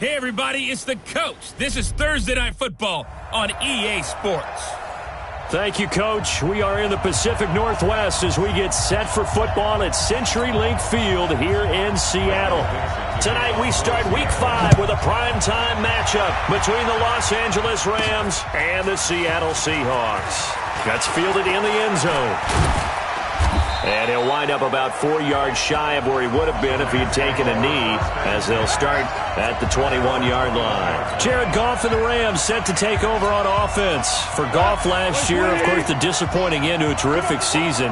Hey, everybody, it's the coach. This is Thursday Night Football on EA Sports. Thank you, Coach. We are in the Pacific Northwest as we get set for football at CenturyLink Field here in Seattle. Tonight we start Week 5 with a primetime matchup between the Los Angeles Rams and the Seattle Seahawks. That's fielded in the end zone. And he'll wind up about 4 yards shy of where he would have been if he had taken a knee, as they'll start at the 21-yard line. Jared Goff and the Rams set to take over on offense. For Goff last year, of course, the disappointing end to a terrific season.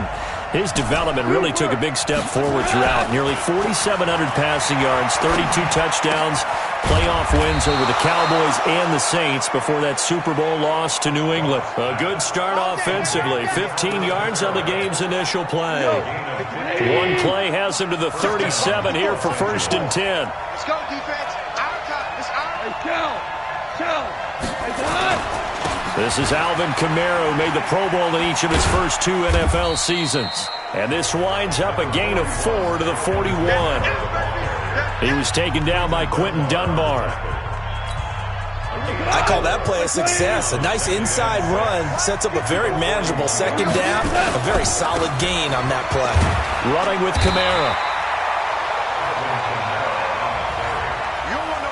His development really took a big step forward throughout. Nearly 4,700 passing yards, 32 touchdowns, playoff wins over the Cowboys and the Saints before that Super Bowl loss to New England. A good start offensively. 15 yards on the game's initial play. One play has him to the 37 here for 1st and 10. Let's go, defense. Our time. It's our time. It's on. This is Alvin Kamara, who made the Pro Bowl in each of his first 2 NFL seasons. And this winds up a gain of 4 to the 41. He was taken down by Quentin Dunbar. I call that play a success. A nice inside run sets up a very manageable second down. A very solid gain on that play. Running with Kamara.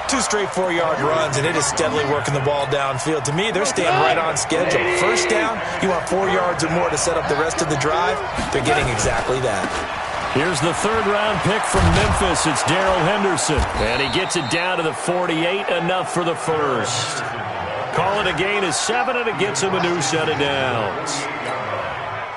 2 straight 4-yard runs, and it is steadily working the ball downfield. To me, they're staying right on schedule. First down, you want 4 yards or more to set up the rest of the drive. They're getting exactly that. Here's the 3rd-round pick from Memphis. It's Darrell Henderson. And he gets it down to the 48, enough for the first. Call it a gain of 7, and it gets him a new set of downs.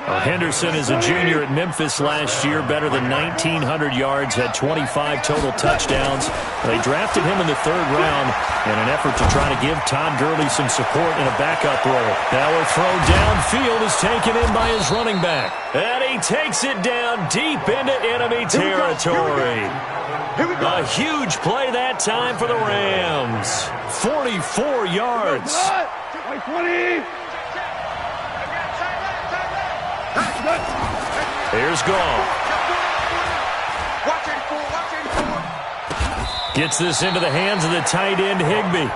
Henderson is a junior at Memphis last year, better than 1,900 yards, had 25 total touchdowns. They drafted him in the 3rd round in an effort to try to give Todd Gurley some support in a backup role. Now a throw downfield is taken in by his running back. And he takes it down deep into enemy territory. A huge play that time for the Rams. 44 yards. 20. Here's Goff. Gets this into the hands of the tight end, Higbee.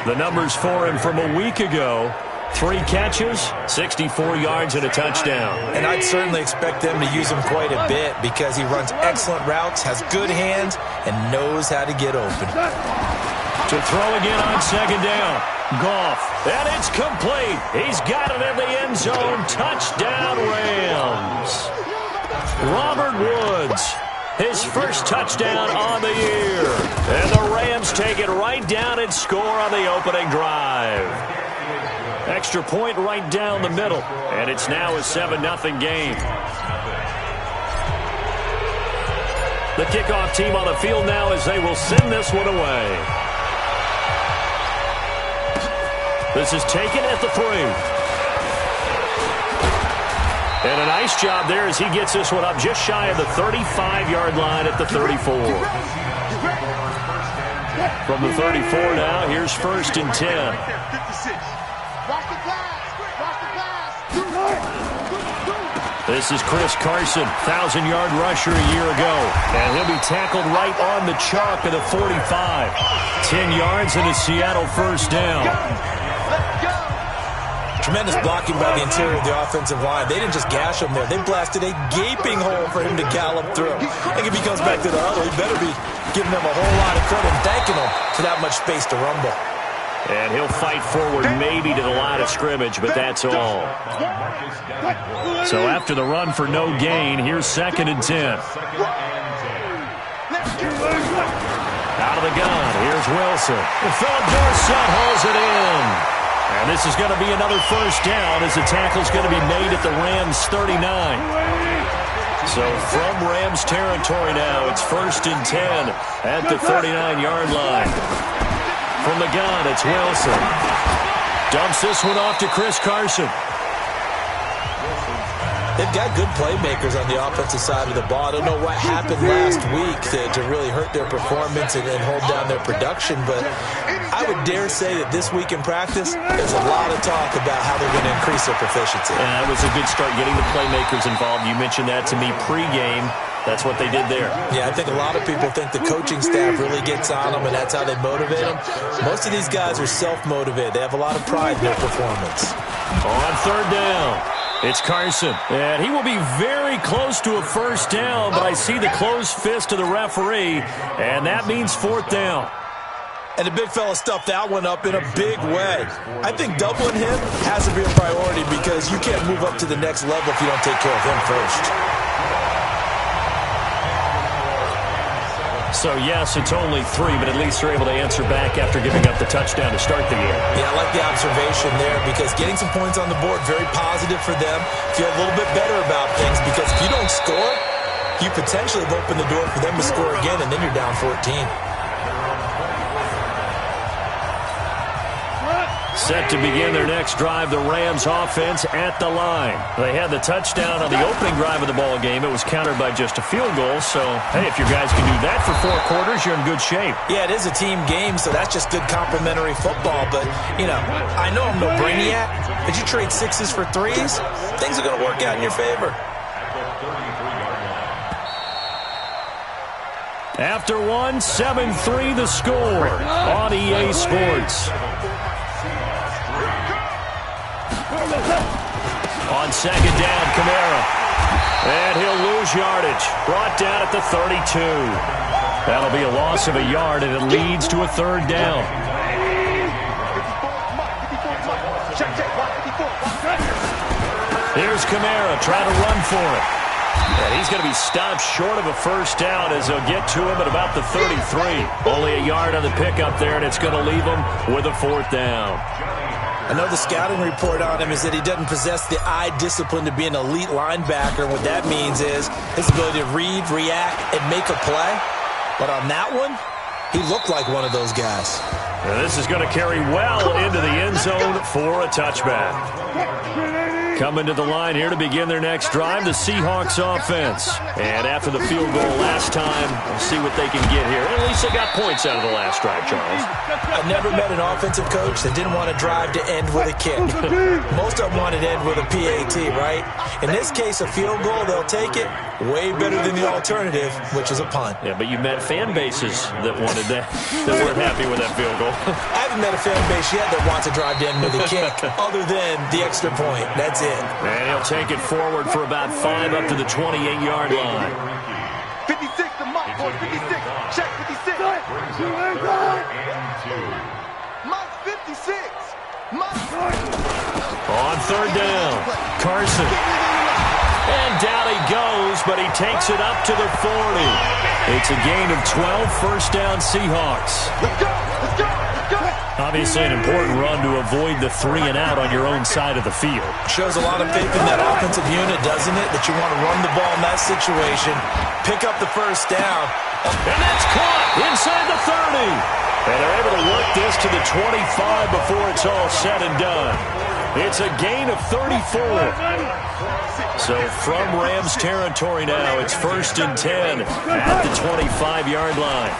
The numbers for him from a week ago. 3 catches, 64 yards, and a touchdown. And I'd certainly expect them to use him quite a bit because he runs excellent routes, has good hands, and knows how to get open. To throw again on 2nd down. Goff, and it's complete. He's got it in the end zone. Touchdown, Rams. Robert Woods, his first touchdown on the year. And the Rams take it right down and score on the opening drive. Extra point right down the middle, and it's now a 7-0 game. The kickoff team on the field now as they will send this one away. This is taken at the 3. And a nice job there as he gets this one up just shy of the 35-yard line at the 34. From the 34 now, here's 1st and 10. This is Chris Carson, 1,000-yard rusher a year ago. And he'll be tackled right on the chalk of the 45. 10 yards and a Seattle first down. Tremendous blocking by the interior of the offensive line. They didn't just gash him there. They blasted a gaping hole for him to gallop through. I think if he comes back to the huddle, he better be giving them a whole lot of credit and thanking them for that much space to rumble. And he'll fight forward maybe to the line of scrimmage, but that's all. So after the run for no gain, here's 2nd and 10. Out of the gun, here's Wilson. And Philip Dorsett hauls it in. And this is going to be another first down as the tackle's going to be made at the Rams 39. So from Rams territory now, it's 1st and 10 at the 39-yard line. From the gun, it's Wilson. Dumps this one off to Chris Carson. They've got good playmakers on the offensive side of the ball. I don't know what happened last week to really hurt their performance and hold down their production, but I would dare say that this week in practice, there's a lot of talk about how they're going to increase their proficiency. That was a good start getting the playmakers involved. You mentioned that to me pregame. That's what they did there. Yeah, I think a lot of people think the coaching staff really gets on them, and that's how they motivate them. Most of these guys are self-motivated. They have a lot of pride in their performance. On third down, it's Carson. And he will be very close to a first down, but I see the closed fist of the referee, and that means fourth down. And the big fella stuffed that one up in a big way. I think doubling him has to be a priority because you can't move up to the next level if you don't take care of him first. So, yes, it's only 3, but at least they're able to answer back after giving up the touchdown to start the game. Yeah, I like the observation there because getting some points on the board, very positive for them. Feel a little bit better about things because if you don't score, you potentially have opened the door for them to score again, and then you're down 14. Set to begin their next drive, the Rams offense at the line. They had the touchdown on the opening drive of the ball game. It was countered by just a field goal. So, hey, if you guys can do that for 4 quarters, you're in good shape. Yeah, it is a team game, so that's just good complimentary football. But, you know, I know I'm no brainiac, but you trade 6s for 3s, things are going to work out in your favor. After 1, 7-3 the score on EA Sports. On second down, Kamara. And he'll lose yardage. Brought down at the 32. That'll be a loss of a yard, and it leads to a third down. Here's Kamara trying to run for it. And he's going to be stopped short of a first down as they'll get to him at about the 33. Only a yard on the pickup there, and it's going to leave him with a fourth down. I know the scouting report on him is that he doesn't possess the eye discipline to be an elite linebacker. What that means is his ability to read, react, and make a play. But on that one, he looked like one of those guys. And this is going to carry well into the end zone for a touchback. Coming to the line here to begin their next drive, the Seahawks offense. And after the field goal last time, we'll see what they can get here. At least they got points out of the last drive, Charles. I've never met an offensive coach that didn't want to drive to end with a kick. Most of them wanted to end with a PAT, right? In this case, a field goal, they'll take it. Way better than the alternative, which is a punt. Yeah, but you met fan bases that wanted that, that weren't happy with that field goal. I haven't met a fan base yet that wants to drive to end with a kick, other than the extra point. That's it. And he'll take it forward for about 5 up to the 28-yard line. 56 to Mike, 56. Check 56. Mike 56. On third down, Carson. And down he goes, but he takes it up to the 40. It's a gain of 12, first down Seahawks. Let's go. Let's go. Let's go. Obviously an important run to avoid the 3 and out on your own side of the field. Shows a lot of faith in that offensive unit, doesn't it? That you want to run the ball in that situation, pick up the first down. And that's caught inside the 30. And they're able to work this to the 25 before it's all said and done. It's a gain of 34. So from Rams territory now, it's 1st and 10 at the 25-yard line.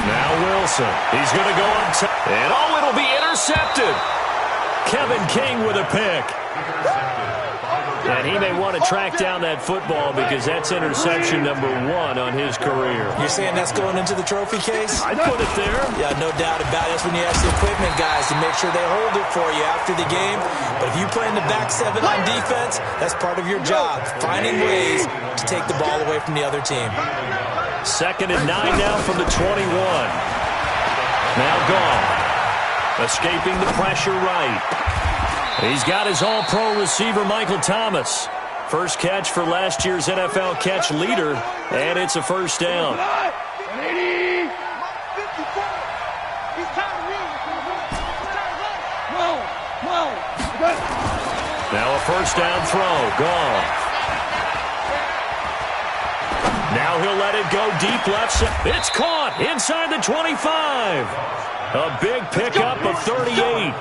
Now Wilson. He's going to go on top. And it'll be intercepted. Kevin King with a pick. And he may want to track down that football because that's interception number 1 on his career. You're saying that's going into the trophy case? I'd put it there. Yeah, no doubt about it. That's when you ask the equipment guys to make sure they hold it for you after the game. But if you play in the back 7 on defense, that's part of your job, finding ways to take the ball away from the other team. 2nd and 9 now from the 21. Now gone. Escaping the pressure right. He's got his all-pro receiver, Michael Thomas. First catch for last year's NFL catch leader, and it's a first down. Now a first down throw, gone. Now he'll let it go deep left side. It's caught inside the 25. A big pickup of 38.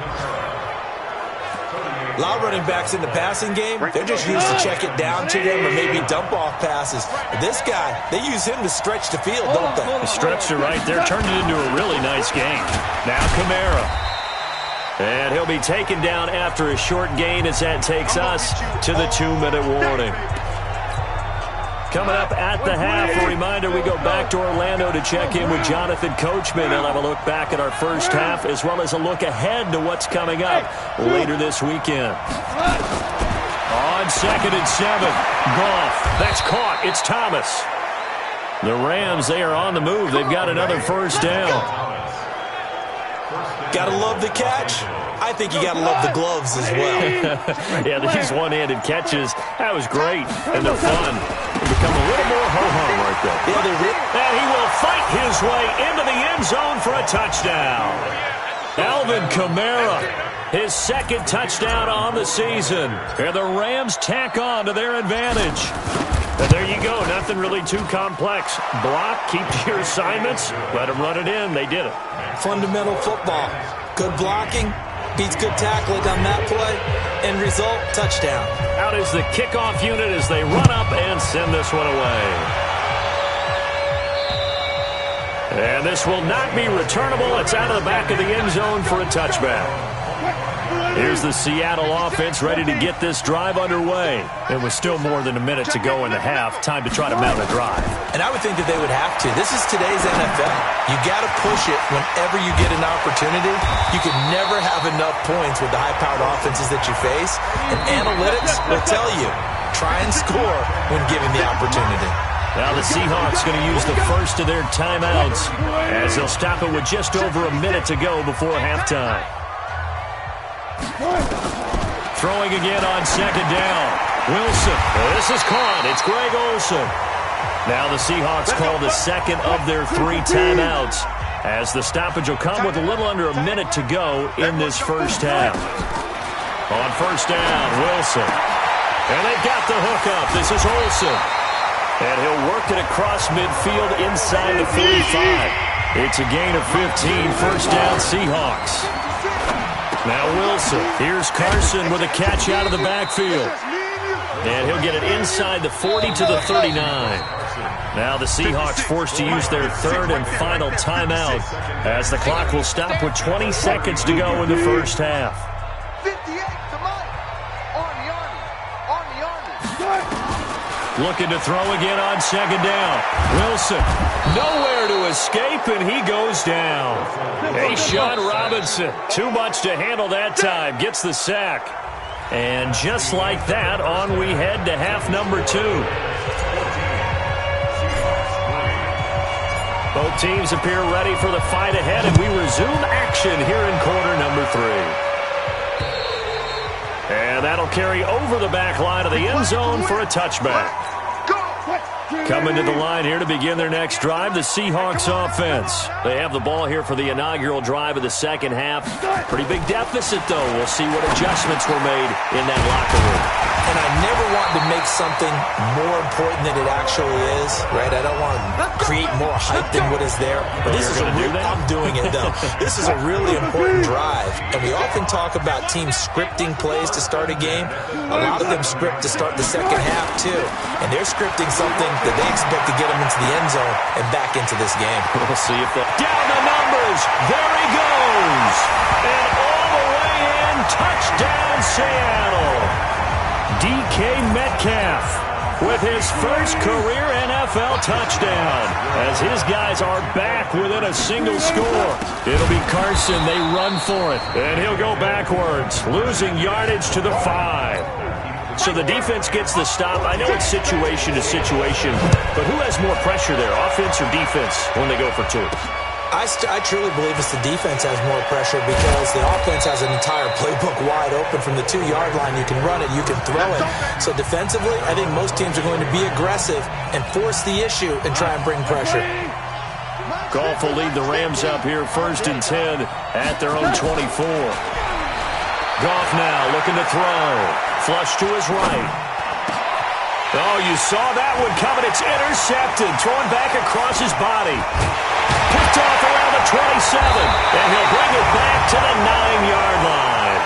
A lot of running backs in the passing game, they're just used to check it down to them or maybe dump-off passes. But this guy, they use him to stretch the field, don't they? The stretch to right there turned it into a really nice game. Now Kamara. And he'll be taken down after a short gain as that takes us to the 2-minute warning. Coming up at the half, a reminder, we go back to Orlando to check in with Jonathan Coachman. He'll have a look back at our first half as well as a look ahead to what's coming up later this weekend. On 2nd and 7, Goff. That's caught. It's Thomas. The Rams, they are on the move. They've got another first down. Gotta love the catch. I think you gotta love the gloves as well. Yeah, these one-handed catches, that was great, and they're fun. They become a little more ho-hum right there. Yeah, they really. And he will fight his way into the end zone for a touchdown. Alvin Kamara, his second touchdown on the season. And the Rams tack on to their advantage. And there you go, nothing really too complex. Block, keep to your assignments, let them run it in. They did it. Fundamental football. Good blocking. Beats good tackling on that play. End result, touchdown. Out is the kickoff unit as they run up and send this one away. And this will not be returnable. It's out of the back of the end zone for a touchback. Here's the Seattle offense ready to get this drive underway. It was still more than a minute to go in the half. Time to try to mount a drive. And I would think that they would have to. This is today's NFL. You got to push it whenever you get an opportunity. You can never have enough points with the high-powered offenses that you face. And analytics will tell you, try and score when given the opportunity. Now the Seahawks going to use the first of their timeouts as they'll stop it with just over a minute to go before halftime. Throwing again on 2nd down. Wilson. This is caught. It's Greg Olsen. Now the Seahawks call the second of their 3 timeouts as the stoppage will come with a little under a minute to go in this first half. On 1st down, Wilson. And they've got the hookup. This is Olsen. And he'll work it across midfield inside the 45. It's a gain of 15. 1st down, Seahawks. Now Wilson. Here's Carson with a catch out of the backfield. And he'll get it inside the 40 to the 39. Now the Seahawks forced to use their 3rd and final timeout as the clock will stop with 20 seconds to go in the first half. 58 to Mike. Army. Looking to throw again on 2nd down. Wilson, nowhere to escape, and he goes down. Sean Robinson, too much to handle that time, gets the sack. And just like that, on we head to half number 2. Both teams appear ready for the fight ahead, and we resume action here in quarter number 3. And that'll carry over the back line of the end zone for a touchback. Coming to the line here to begin their next drive, the Seahawks offense. They have the ball here for the inaugural drive of the second half. Pretty big deficit, though. We'll see what adjustments were made in that locker room. And I never want to make something more important than it actually is, right? I don't want to create more hype than what is there. But this is I'm doing it, though. This is a really important drive. And we often talk about teams scripting plays to start a game. A lot of them script to start the second half, too. And they're scripting something that they expect to get them into the end zone and back into this game. We'll see if they... Down the numbers. There he goes. And all the way in. Touchdown, Seattle. DK Metcalf with his first career NFL touchdown as his guys are back within a single score. It'll be Carson. They run for it. And he'll go backwards, losing yardage to the 5. So the defense gets the stop. I know it's situation to situation, but who has more pressure there, offense or defense, when they go for 2? I truly believe it's the defense has more pressure because the offense has an entire playbook wide open from the 2-yard line. You can run it, you can throw it. So defensively, I think most teams are going to be aggressive and force the issue and try and bring pressure. Goff will lead the Rams up here 1st and 10 at their own 24. Goff now looking to throw. Flush to his right. Oh, you saw that one coming. It's intercepted. Thrown back across his body. Picked off around the 27. And he'll bring it back to the 9-yard line.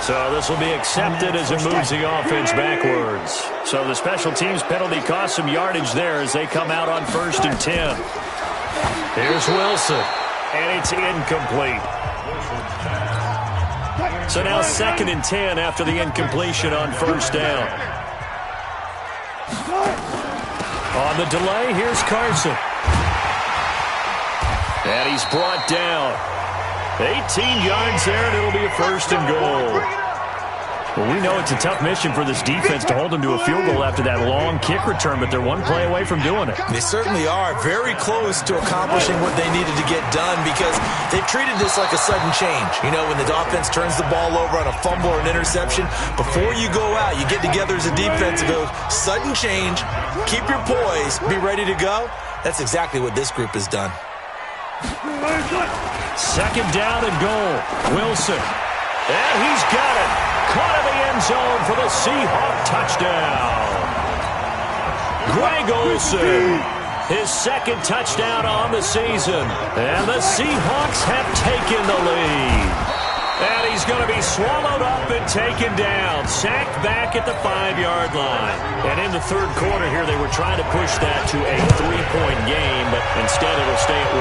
So this will be accepted as it moves the offense backwards. So the special teams penalty cost some yardage there as they come out on 1st and 10. Here's Wilson. And it's incomplete. So now 2nd and 10 after the incompletion on first down. On the delay, here's Carson. And he's brought down. 18 yards there, and it'll be a 1st and goal. Well, we know it's a tough mission for this defense to hold them to a field goal after that long kick return, but they're one play away from doing it. They certainly are very close to accomplishing what they needed to get done because they've treated this like a sudden change. You know, when the offense turns the ball over on a fumble or an interception, before you go out, you get together as a defense and go, sudden change, keep your poise, be ready to go. That's exactly what this group has done. 2nd down and goal. Wilson. And he's got it. Caught in the end zone for the Seahawks touchdown. Greg Olsen, his 2nd touchdown on the season. And the Seahawks have taken the lead. And he's going to be swallowed up and taken down. Sacked back at the 5-yard line. And in the 3rd quarter here, they were trying to push that to a 3-point game, but instead it'll stay at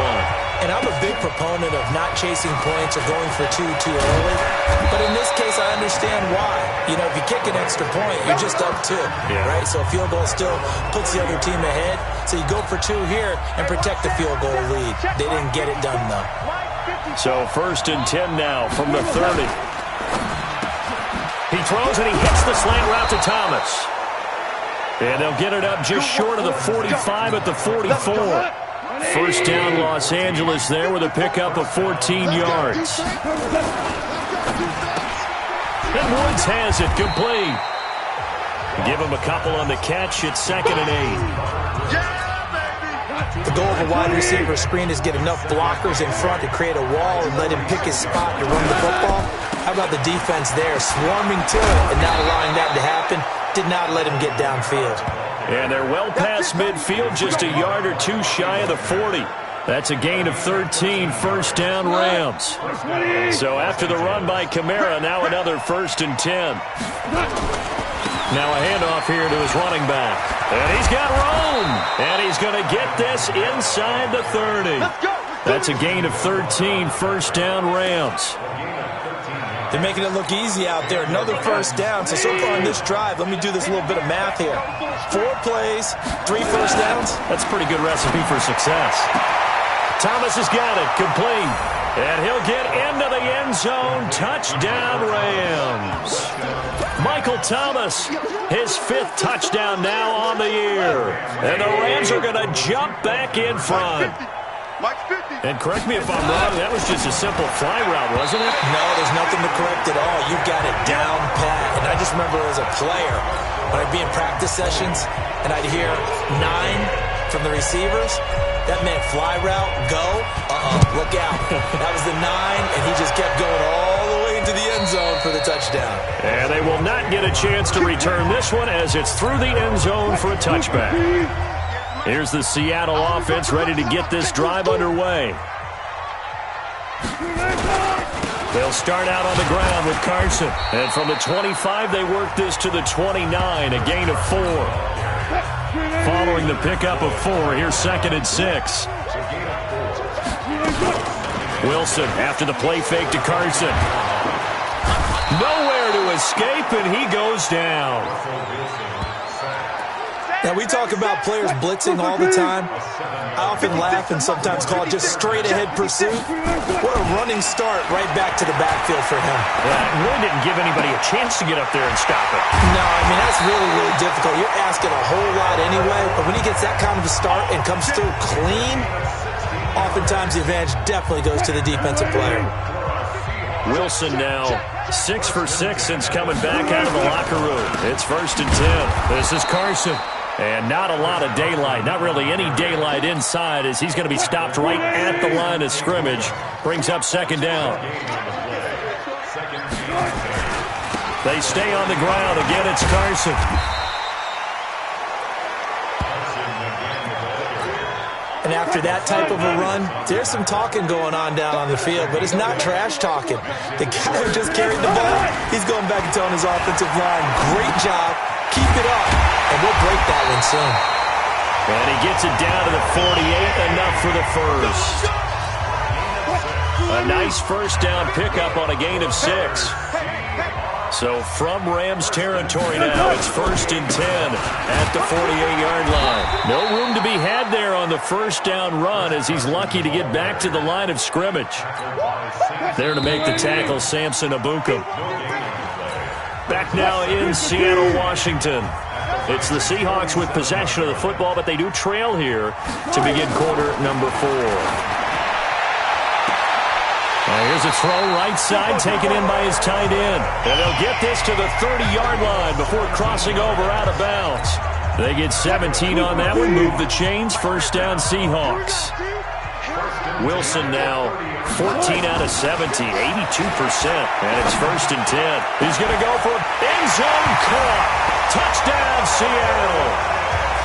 1. And I'm a big proponent of not chasing points or going for two too early. But in this case, I understand why. You know, if you kick an extra point, you're just up 2, right? So a field goal still puts the other team ahead. So you go for 2 here and protect the field goal lead. They didn't get it done, though. So 1st and 10 now from the 30. He throws and he hits the slant route to Thomas. And they'll get it up just short of the 45 at the 44. 1st down Los Angeles there with a pickup of 14 yards. And Woods has it complete. Give him a couple on the catch. It's 2nd and 8. The goal of a wide receiver screen is get enough blockers in front to create a wall and let him pick his spot to run the football. How about the defense there, swarming to it and not allowing that to happen? Did not let him get downfield. And they're well past midfield, just a yard or 2 shy of the 40. That's a gain of 13, 1st down Rams. So after the run by Kamara, now another 1st and 10. Now a handoff here to his running back. And he's got room. And he's going to get this inside the 30. That's a gain of 13, 1st down Rams. They're making it look easy out there. Another 1st down. So far on this drive, let me do this little bit of math here. 4 plays, 3 1st downs. That's a pretty good recipe for success. Thomas has got it, complete. And he'll get into the end zone. Touchdown, Rams. Michael Thomas, his 5th touchdown now on the year. And the Rams are going to jump back in front. And correct me if I'm wrong, that was just a simple fly route, wasn't it? No, there's nothing to correct at all. You got it down pat. And I just remember as a player, when I'd be in practice sessions and I'd hear 9 from the receivers, that meant fly route, go, look out. That was the 9, and he just kept going all the way into the end zone for the touchdown. And they will not get a chance to return this one as it's through the end zone for a touchback. Here's the Seattle offense ready to get this drive underway. They'll start out on the ground with Carson. And from the 25, they work this to the 29, a gain of 4. Following the pickup of 4, here's 2nd and 6. Wilson after the play fake to Carson. Nowhere to escape, and he goes down. Now, we talk about players blitzing all the time. I often laugh and sometimes call it just straight-ahead pursuit. What a running start right back to the backfield for him. Yeah, it really didn't give anybody a chance to get up there and stop it. No, I mean, that's really, really difficult. You're asking a whole lot anyway, but when he gets that kind of a start and comes through clean, oftentimes the advantage definitely goes to the defensive player. Wilson now 6 for 6 since coming back out of the locker room. It's 1st and 10. This is Carson. And not a lot of daylight, not really any daylight inside as he's going to be stopped right at the line of scrimmage. Brings up 2nd down. They stay on the ground. Again, it's Carson. And after that type of a run, there's some talking going on down on the field, but it's not trash talking. The guy who just carried the ball, he's going back and telling his offensive line, great job, keep it up, and we'll break that one soon. And he gets it down to the 48, enough for the 1st. A nice 1st down pickup on a gain of 6. So from Rams territory now, it's 1st and 10 at the 48-yard line. No room to be had there on the first down run as he's lucky to get back to the line of scrimmage. There to make the tackle, Samson Abukum. Back now in Seattle, Washington. It's the Seahawks with possession of the football, but they do trail here to begin quarter number 4. Here's a throw right side taken in by his tight end. And they'll get this to the 30-yard line before crossing over out of bounds. They get 17 on that one, move the chains, first down Seahawks. Wilson now 14 out of 70, 82%. And it's 1st and 10. He's going to go for end zone caught. Touchdown Seattle.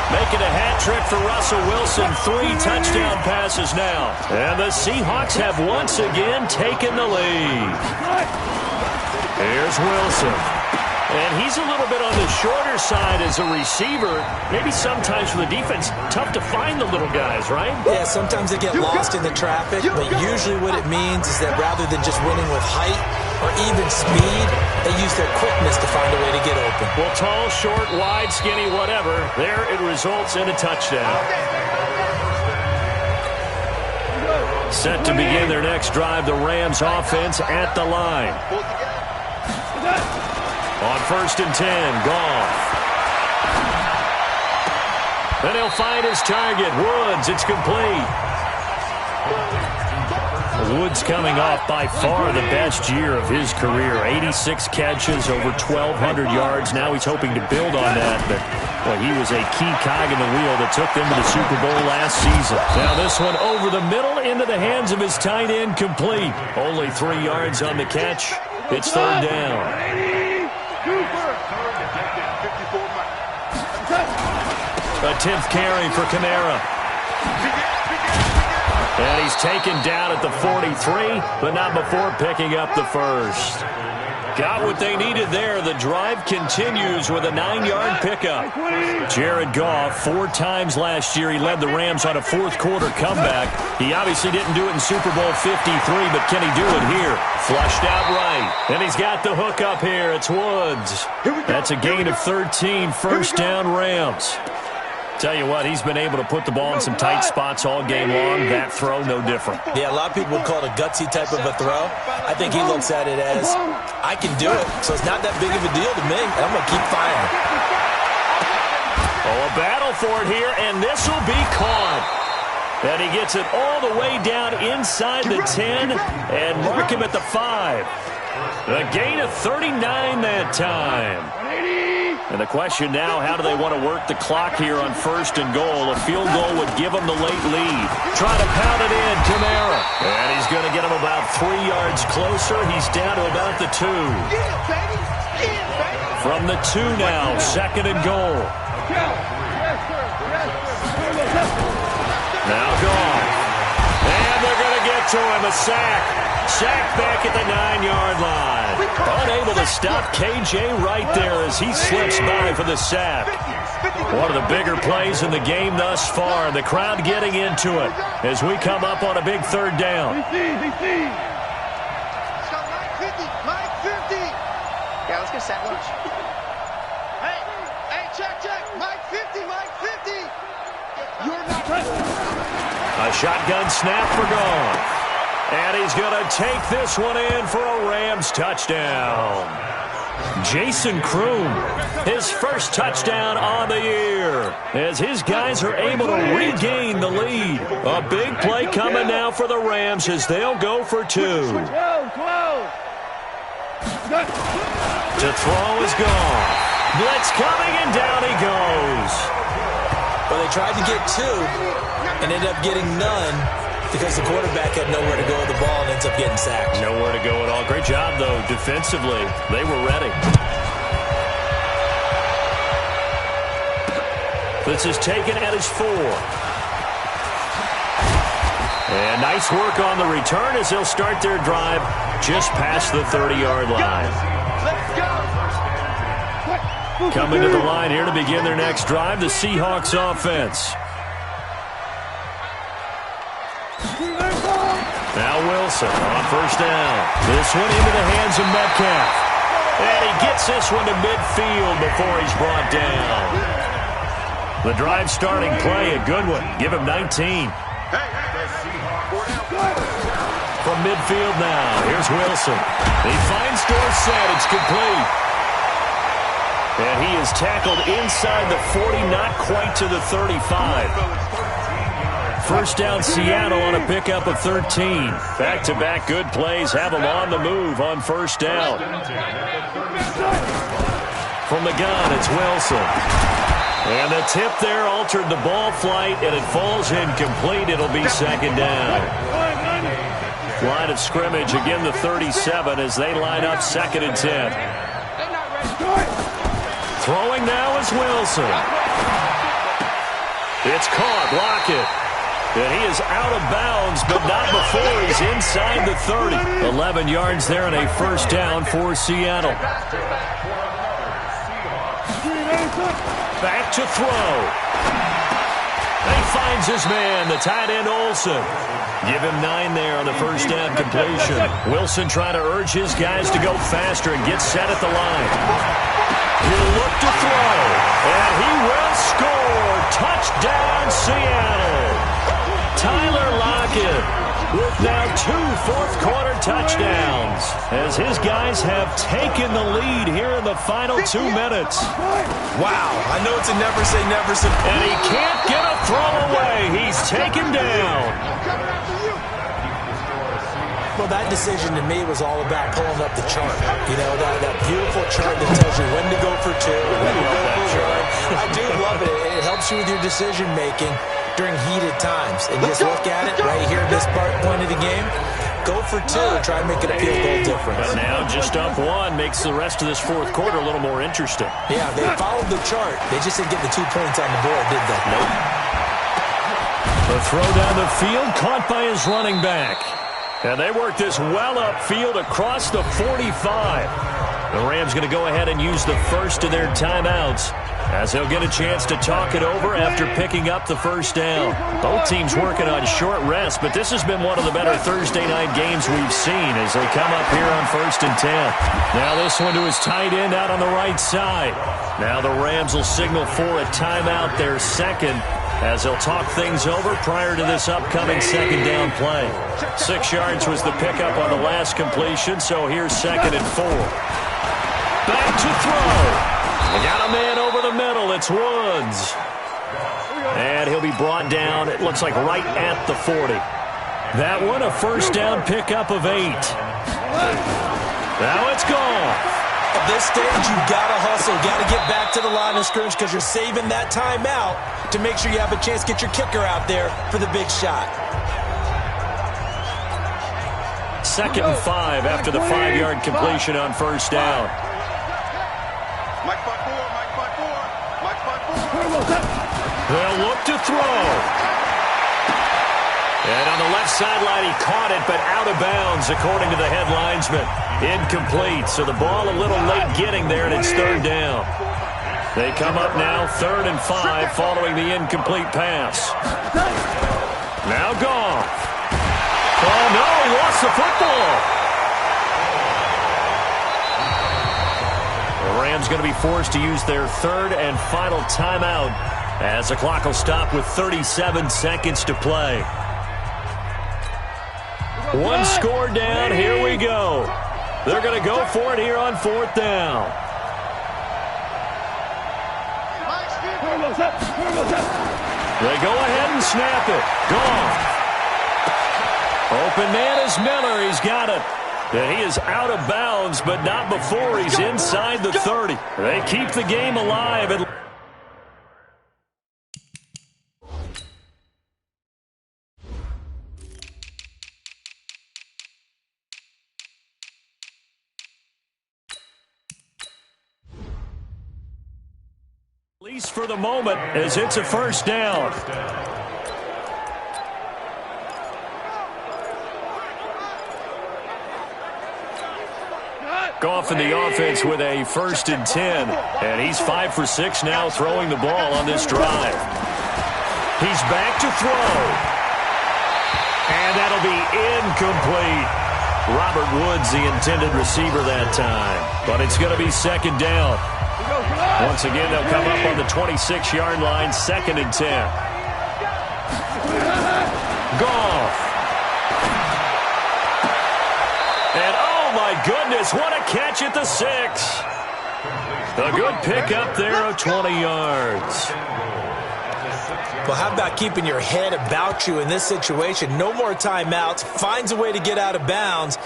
Making a hat trick for Russell Wilson. 3 touchdown passes now. And the Seahawks have once again taken the lead. Here's Wilson. And he's a little bit on the shorter side as a receiver. Maybe sometimes for the defense, tough to find the little guys, right? Yeah, sometimes they get lost in the traffic, but usually what it means is that rather than just winning with height or even speed, they use their quickness to find a way to get open. Well, tall, short, wide, skinny, whatever, there it results in a touchdown. Set to begin their next drive, the Rams offense at the line. On 1st and 10, Goff. Then he'll find his target, Woods. It's complete. Woods coming off by far the best year of his career. 86 catches, over 1,200 yards. Now he's hoping to build on that, but well, he was a key cog in the wheel that took them to the Super Bowl last season. Now this one over the middle into the hands of his tight end, complete. Only 3 yards on the catch. It's 3rd down. A 10th carry for Kamara. And he's taken down at the 43, but not before picking up the first. Got what they needed there. The drive continues with a 9-yard pickup. Jared Goff, 4 times last year, he led the Rams on a fourth-quarter comeback. He obviously didn't do it in Super Bowl 53, but can he do it here? Flushed out right. And he's got the hook up here. It's Woods. That's a gain of 13, first down Rams. Tell you what, he's been able to put the ball in some tight spots all game long. That throw, no different. Yeah, a lot of people would call it a gutsy type of a throw. I think he looks at it as, I can do it, so it's not that big of a deal to me. I'm going to keep firing. Oh, a battle for it here, and this will be caught. And he gets it all the way down inside the 10 and mark him at the 5. A gain of 39 that time. And the question now, how do they want to work the clock here on 1st and goal? A field goal would give them the late lead. Try to pound it in, Kamara. And he's going to get him about 3 yards closer. He's down to about the 2. From the 2 now, 2nd and goal. Now Goff. And they're going to get to him, a sack. Sack back at the 9-yard line. Unable to stop KJ right there as he slips by for the sack. One of the bigger plays in the game thus far. The crowd getting into it as we come up on a big 3rd down. Yeah, let's get set lunch. Hey, check. Mike 50, Mike 50. You're not ready. A shotgun snap for Goff. And he's going to take this one in for a Rams touchdown. Jason Kroom, his first touchdown on the year, as his guys are able to regain the lead. A big play coming now for the Rams as they'll go for 2. To throw is gone. Blitz coming, and down he goes. Well, they tried to get 2 and ended up getting none, because the quarterback had nowhere to go with the ball and ends up getting sacked. Nowhere to go at all. Great job, though, defensively. They were ready. This is taken at his 4. And nice work on the return as they'll start their drive just past the 30-yard line. Coming to the line here to begin their next drive, the Seahawks offense. Now Wilson on 1st down. This one into the hands of Metcalf. And he gets this one to midfield before he's brought down. The drive starting play, a good one. Give him 19. From midfield now, here's Wilson. He finds Dorsett. It's complete. And he is tackled inside the 40, not quite to the 35. First down Seattle on a pickup of 13. Back-to-back good plays have them on the move on first down. From the gun, it's Wilson. And the tip there altered the ball flight, and it falls incomplete. It'll be second down. Line of scrimmage, again the 37 as they line up 2nd and 10. Throwing now is Wilson. It's caught. Lockett. And he is out of bounds, but not before he's inside the 30. 11 yards there and a first down for Seattle. Back to throw. He finds his man, the tight end Olsen. Give him 9 there on the first down completion. Wilson trying to urge his guys to go faster and get set at the line. He'll look to throw, and he will score. Touchdown, Seattle. Tyler Lockett with now 2 fourth-quarter touchdowns as his guys have taken the lead here in the final 2 minutes. Wow, I know it's a never say never. And he can't get a throw away. He's taken down. Well, that decision to me was all about pulling up the chart. You know, that beautiful chart that tells you when to go for 2, when to go for 1. I do love it. It helps you with your decision-making during heated times. And just look at it right here at this point of the game. Go for 2 and try and make it a field goal difference. But now just up 1 makes the rest of this fourth quarter a little more interesting. Yeah, they followed the chart. They just didn't get the 2 points on the board, did they? Nope. The throw down the field caught by his running back. And they work this well upfield across the 45. The Rams going to go ahead and use the first of their timeouts as they'll get a chance to talk it over after picking up the first down. Both teams working on short rest, but this has been one of the better Thursday night games we've seen as they come up here on 1st and 10. Now this one to his tight end out on the right side. Now the Rams will signal for a timeout, their second, as they'll talk things over prior to this upcoming second down play. 6 yards was the pickup on the last completion, so here's 2nd and 4. Back to throw. They got a man over the middle. It's Woods. And he'll be brought down, it looks like right at the 40. That one, a first down pickup of 8. Now it's gone. At this stage, you've got to hustle. Got to get back to the line of scrimmage because you're saving that timeout to make sure you have a chance to get your kicker out there for the big shot. 2nd and 5 after the 5-yard completion on first down. Mike 5-4, Mike 5-4, Mike 5-4. They'll look to throw. And on the left sideline, he caught it, but out of bounds, according to the head linesman. Incomplete, so the ball a little late getting there, and it's 3rd down. They come up now 3rd and 5 following the incomplete pass. Now Goff. Oh, no, he lost the football. The Rams going to be forced to use their 3rd and final timeout as the clock will stop with 37 seconds to play. 1 score down. Here we go. They're going to go for it here on 4th down. They go ahead and snap it. Goff. Open man is Miller. He's got it. And he is out of bounds, but not before he's inside the 30. They keep the game alive. At least for the moment, as it's a first down. Goff in the offense with a 1st and 10. And he's 5 for 6 now throwing the ball on this drive. He's back to throw. And that'll be incomplete. Robert Woods, the intended receiver that time. But it's going to be second down. Once again, they'll come up on the 26-yard line, 2nd and 10. Goff. And oh my goodness, what a catch at the 6. A good pickup there of 20 yards. Well, how about keeping your head about you in this situation? No more timeouts. Finds a way to get out of bounds.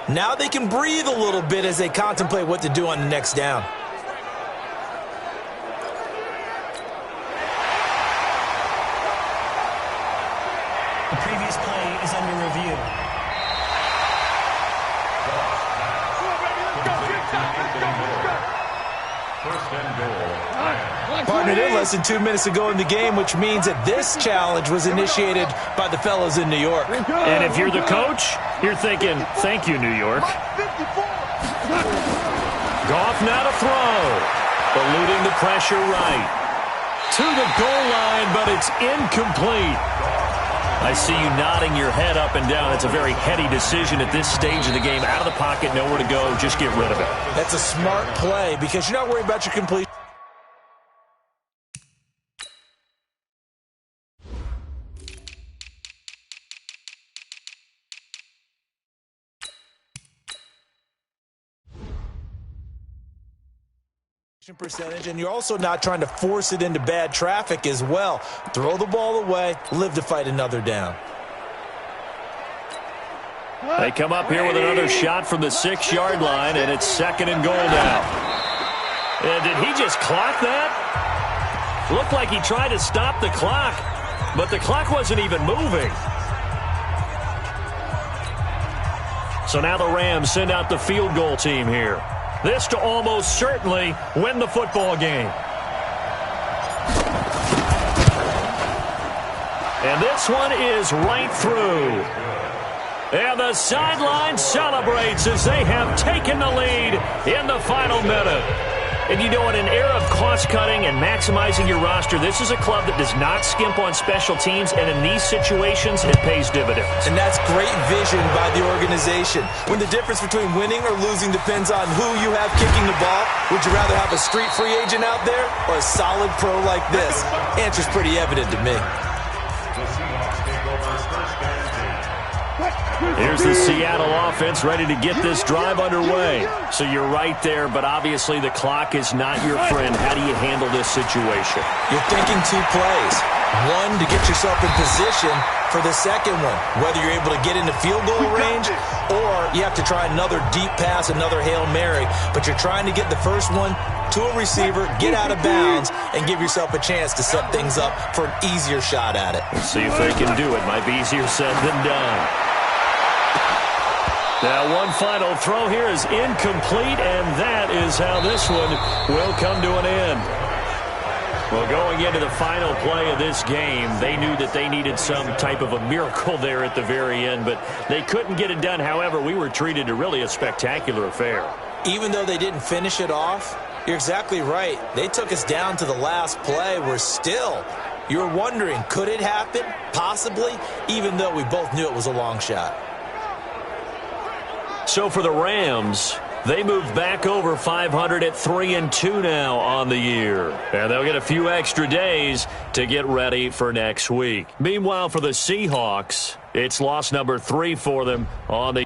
Now they can breathe a little bit as they contemplate what to do on the next down. The previous play is under review. Partnered in less than 2 minutes ago in the game, which means that this challenge was initiated by the fellows in New York. And if you're the coach, you're thinking, thank you, New York. Goff now to throw. Eluding the pressure right. To the goal line, but it's incomplete. I see you nodding your head up and down. It's a very heady decision at this stage of the game. Out of the pocket, nowhere to go. Just get rid of it. That's a smart play because you're not worried about your completion. Percentage, and you're also not trying to force it into bad traffic as well. Throw the ball away, live to fight another down. They come up here with another shot from the 6-yard line, and it's 2nd and goal now. And did he just clock that? Looked like he tried to stop the clock, but the clock wasn't even moving. So now the Rams send out the field goal team here. This to almost certainly win the football game. And this one is right through. And the sideline celebrates as they have taken the lead in the final minute. And you know, in an era of cost-cutting and maximizing your roster, this is a club that does not skimp on special teams, and in these situations, it pays dividends. And that's great vision by the organization. When the difference between winning or losing depends on who you have kicking the ball, would you rather have a street free agent out there or a solid pro like this? Answer's pretty evident to me. Here's the Seattle offense ready to get this drive underway. So you're right there, but obviously the clock is not your friend. How do you handle this situation? You're thinking 2 plays. One, to get yourself in position for the second one, whether you're able to get into field goal range or you have to try another deep pass, another Hail Mary. But you're trying to get the first one to a receiver, get out of bounds, and give yourself a chance to set things up for an easier shot at it. Let's see if they can do it. Might be easier said than done. Now, one final throw here is incomplete, and that is how this one will come to an end. Well, going into the final play of this game, they knew that they needed some type of a miracle there at the very end, but they couldn't get it done. However, we were treated to really a spectacular affair. Even though they didn't finish it off, you're exactly right. They took us down to the last play. We're still, you're wondering, could it happen? Possibly, even though we both knew it was a long shot. So for the Rams, they moved back over 500 at 3-2 now on the year. And they'll get a few extra days to get ready for next week. Meanwhile, for the Seahawks, it's loss number 3 for them on the